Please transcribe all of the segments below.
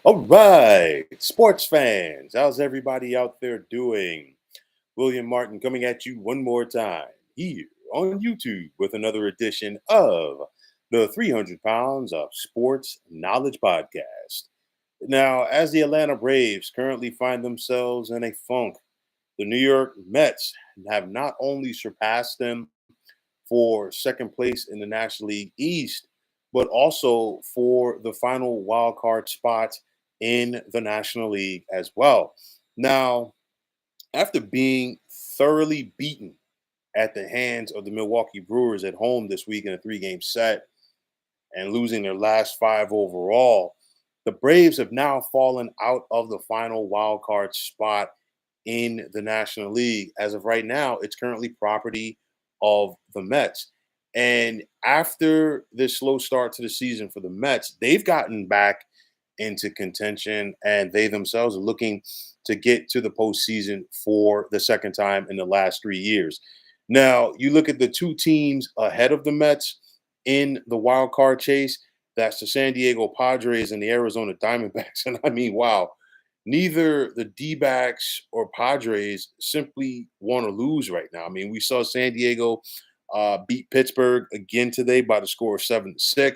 All right, sports fans, how's everybody out there doing? William Martin coming at you one more time here on YouTube with another edition of the 300 Pounds of Sports Knowledge Podcast. Now, as the Atlanta Braves currently find themselves in a funk, the New York Mets have not only surpassed them for second place in the National League East, but also for the final wild card spot in the National League as well. Now, after being thoroughly beaten at the hands of the Milwaukee Brewers at home this week in a three-game set and losing their last five overall, the Braves have now fallen out of the final wild card spot in the National League. As of right now, it's currently property of the Mets. And after this slow start to the season for the Mets, they've gotten back into contention and they themselves are looking to get to the postseason for the second time in the last 3 years. Now, you look at the two teams ahead of the Mets in the wild card chase. That's the San Diego Padres and the Arizona Diamondbacks. And I mean, wow, neither the D-backs or Padres simply want to lose right now. I mean, we saw San Diego beat Pittsburgh again today by the score of 7-6.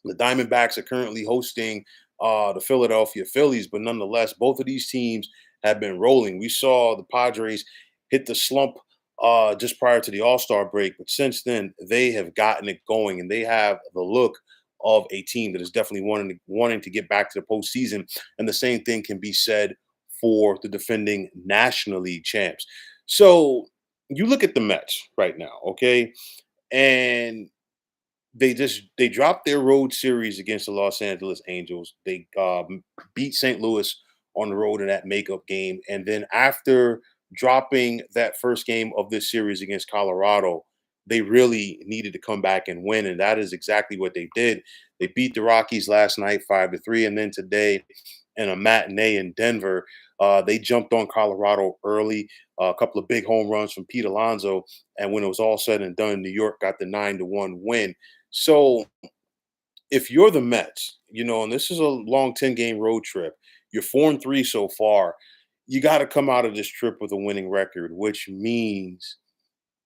The Diamondbacks are currently hosting the Philadelphia Phillies, but nonetheless, both of these teams have been rolling. We saw the Padres hit the slump just prior to the All-Star break, but since then they have gotten it going, and they have the look of a team that is definitely wanting to get back to the postseason. And the same thing can be said for the defending National League champs. So you look at the Mets right now, okay, and they dropped their road series against the Los Angeles Angels. They beat St. Louis on the road in that makeup game, and then after dropping that first game of this series against Colorado, they really needed to come back and win, and that is exactly what they did. They beat the Rockies last night 5-3, and then today in a matinee in Denver, they jumped on Colorado early. A couple of big home runs from Pete Alonso, and when it was all said and done, New York got the 9-1 win. So if you're the Mets, and this is a long 10-game road trip, you're 4-3 so far. You got to come out of this trip with a winning record, which means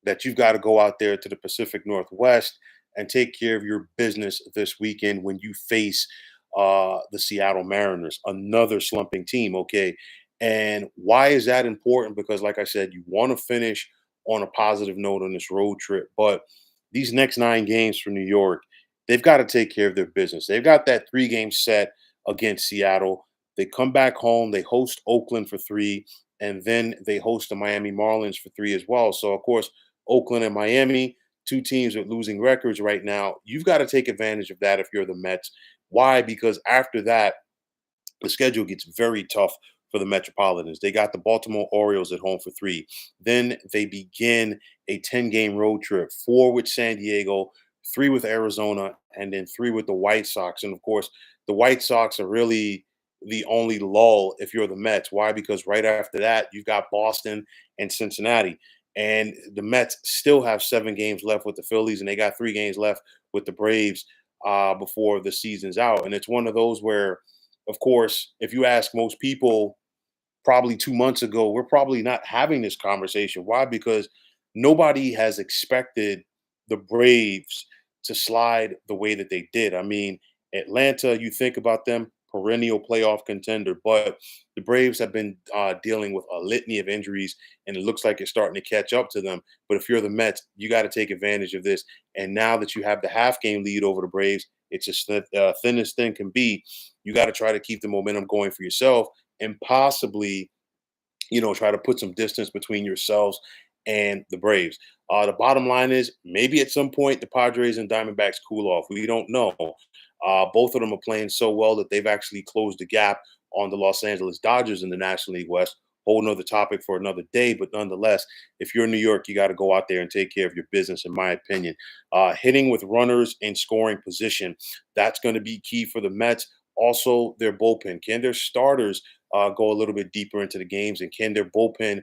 that you've got to go out there to the Pacific Northwest and take care of your business this weekend when you face the Seattle Mariners, another slumping team. Okay. And why is that important? Because, like I said, you want to finish on a positive note on this road trip. But these next 9 games for New York, they've got to take care of their business. They've got that 3-game set against Seattle. They come back home, they host Oakland for 3, and then they host the Miami Marlins for 3 as well. So, of course, Oakland and Miami, two teams with losing records right now. You've got to take advantage of that if you're the Mets. Why? Because after that, the schedule gets very tough for the Metropolitans. They got the Baltimore Orioles at home for 3. Then they begin a 10-game road trip, 4 with San Diego, 3 with Arizona, and then 3 with the White Sox. And of course, the White Sox are really the only lull if you're the Mets. Why? Because right after that, you've got Boston and Cincinnati. And the Mets still have 7 games left with the Phillies, and they got 3 games left with the Braves before the season's out. And it's one of those where, of course, if you ask most people probably 2 months ago, we're probably not having this conversation. Why? Because nobody has expected the Braves to slide the way that they did. I mean, Atlanta, you think about them, perennial playoff contender, but the Braves have been dealing with a litany of injuries, and it looks like it's starting to catch up to them. But if you're the Mets, you got to take advantage of this. And now that you have the half-game lead over the Braves, it's as thin as thin can be. You got to try to keep the momentum going for yourself and possibly, try to put some distance between yourselves and the Braves. The bottom line is maybe at some point the Padres and Diamondbacks cool off. We don't know. Both of them are playing so well that they've actually closed the gap on the Los Angeles Dodgers in the National League West. Whole nother topic for another day, but nonetheless, if you're in New York, you got to go out there and take care of your business, in my opinion. Hitting with runners in scoring position, that's going to be key for the Mets. Also, their bullpen. Can their starters go a little bit deeper into the games, and can their bullpen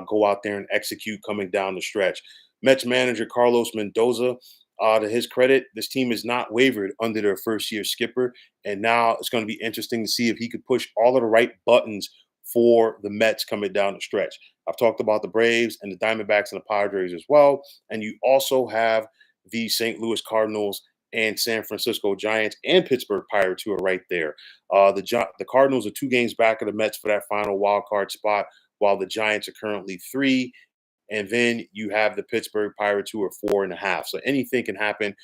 go out there and execute coming down the stretch? Mets manager Carlos Mendoza, To his credit, this team is not wavered under their first year skipper. And now it's going to be interesting to see if he could push all of the right buttons for the Mets coming down the stretch. I've talked about the Braves and the Diamondbacks and the Padres as well. And you also have the St. Louis Cardinals and San Francisco Giants and Pittsburgh Pirates who are right there. The Cardinals are 2 games back of the Mets for that final wild card spot, while the Giants are currently 3. And then you have the Pittsburgh Pirates who are 4.5. So anything can happen.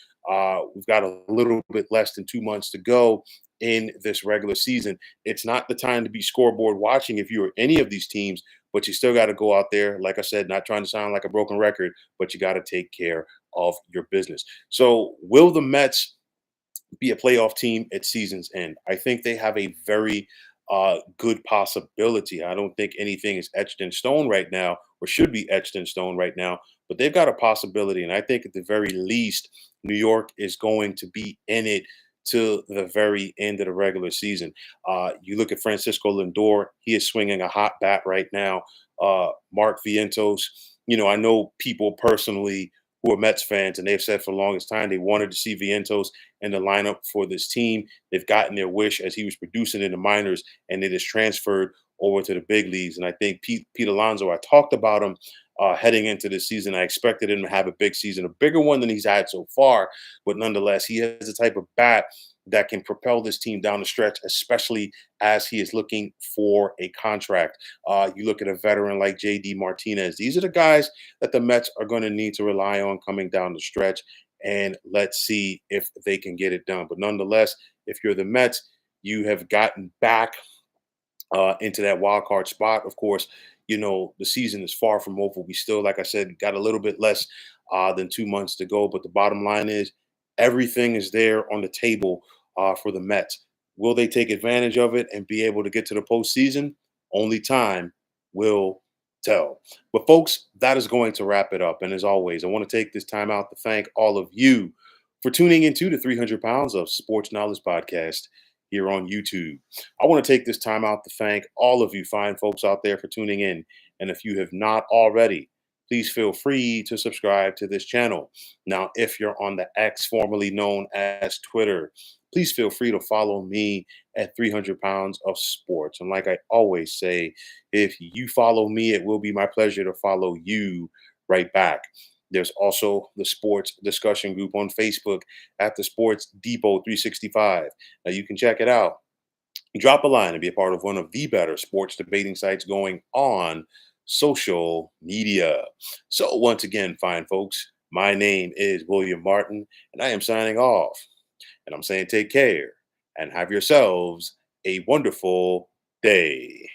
We've got a little bit less than 2 months to go in this regular season. It's not the time to be scoreboard watching if you're any of these teams, but you still got to go out there. Like I said, not trying to sound like a broken record, but you got to take care of your business. So will the Mets be a playoff team at season's end? I think they have a very good possibility. I don't think anything is etched in stone right now or should be etched in stone right now, but they've got a possibility. And I think at the very least, New York is going to be in it to the very end of the regular season. You look at Francisco Lindor, he is swinging a hot bat right now. Mark Vientos, I know people personally who are Mets fans, and they've said for the longest time they wanted to see Vientos in the lineup for this team. They've gotten their wish as he was producing in the minors, and it is transferred over to the big leagues. And I think Pete Alonso, I talked about him heading into this season. I expected him to have a big season, a bigger one than he's had so far. But nonetheless, he has the type of bat that can propel this team down the stretch, especially as he is looking for a contract. You look at a veteran like JD Martinez. These are the guys that the Mets are going to need to rely on coming down the stretch. And let's see if they can get it done. But nonetheless, if you're the Mets, you have gotten back into that wild card spot. Of course, the season is far from over. We still, like I said, got a little bit less than 2 months to go. But the bottom line is everything is there on the table for the Mets. Will they take advantage of it and be able to get to the postseason? Only time will tell. But folks, that is going to wrap it up. And as always, I want to take this time out to thank all of you for tuning into the 300 Pounds of Sports Knowledge podcast here on YouTube. I want to take this time out to thank all of you fine folks out there for tuning in. And if you have not already, please feel free to subscribe to this channel. Now, if you're on the X, formerly known as Twitter, please feel free to follow me at 300 Pounds of Sports. And like I always say, if you follow me, it will be my pleasure to follow you right back. There's also the sports discussion group on Facebook at the Sports Depot 365. Now you can check it out. Drop a line and be a part of one of the better sports debating sites going on social media. So once again, fine folks, my name is William Martin, and I am signing off. And I'm saying take care and have yourselves a wonderful day.